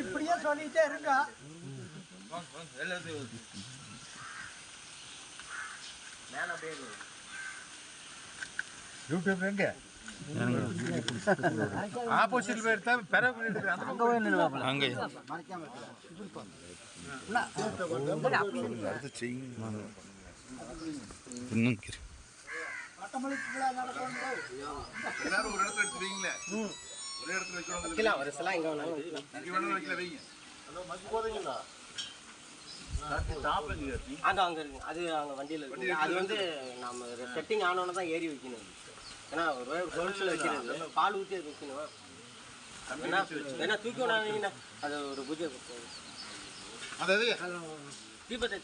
இப்படியே சொல்லிட்டே இருங்க. யூடியூப் எங்க ஆப்போசிட்ல போய் எடுத்தா பெற அங்க போய் நின்னு அங்க அடுத்து செய்யுங்க இன்னும் எல்லாரும் ஒரு இடத்துல எடுத்துறீங்களே ஒரே இடத்துல வைக்கணும் இல்ல வரசலாம் இங்க வேணாலும் வைக்கல வைங்க ஹலோ மக்கு போறீங்களா டாப் எங்க அங்க அங்க இருக்கு அது அங்க வண்டியில இருக்கு அது வந்து நாம செட்டிங் ஆனோன தான் ஏறி வைக்கணும் ஏன்னா ஒரு ஹோல்சேல் வைக்கிறது பால் ஊத்தி வைக்கணும் ஏன்னா தூக்கி விடாதீங்கன்னா அது ஒரு பூஜை அதாவது தீபத்தை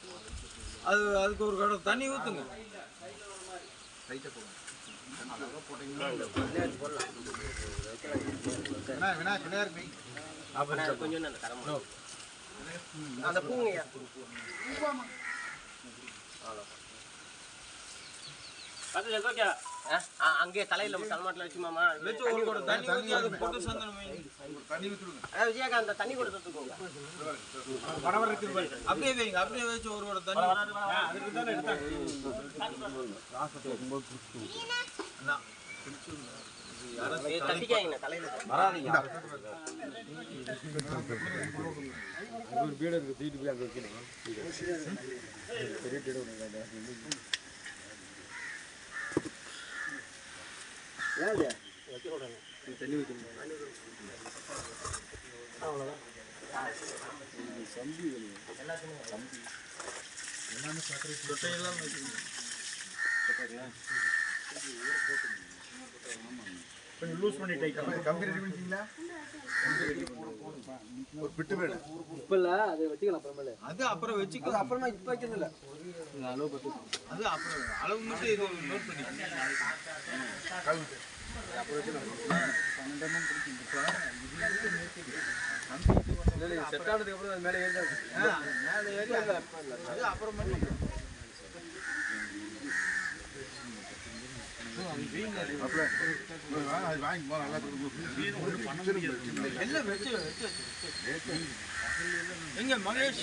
அது அதுக்கு ஒரு கடை தண்ணி ஊற்றுங்க லைட்டை போடுங்க கொஞ்சம் அந்த தரம் அந்த பூங்கய்யா அங்கே தலையில தலைமாட்டில் வச்சு மாமா வச்சு ஒரு கூட தண்ணி ஊற்றி அது போட்டு தண்ணி ஊற்றுங்க விஜயாக்கா அந்த தண்ணி கூட தத்துக்கோங்க அப்படியே வைங்க அப்படியே வச்சு ஒரு கூட தண்ணி அதுக்கு தானே எடுத்தாங்க தட்டிக்காங்க தலையில வராதீங்க ஒரு வீடு இருக்கு தீட்டு போய் அங்கே வைக்கணும் பெரிய வீடு ஏன் வைக்க விடாங்க தண்ணி வைக்கணும் அவ்வளோதான் சம்பி எல்லாத்துக்குமே சம்பி எல்லாமே சக்கரை சொட்டையெல்லாம் வைக்கணும் கொஞ்சம் லூஸ் பண்ணி டைட் கம்பி ரெடி பண்ணிட்டீங்களா ஒரு பிட்டு வேடு இப்போ இல்லை அதை வச்சுக்கலாம் அப்புறமேல அது அப்புறம் வச்சுக்கலாம் அப்புறமா இப்போ வைக்கிறது இல்லை அளவு பத்து அது அப்புறம் அளவு மட்டும் இது நோட் பண்ணிக்கலாம் அப்புறம் வச்சுக்கலாம் 12 செட் ஆனதுக்கு அப்புறம் அது மேலே ஏறி மேலே ஏறி அது அப்புறம் பண்ணி எங்க மகேஷ்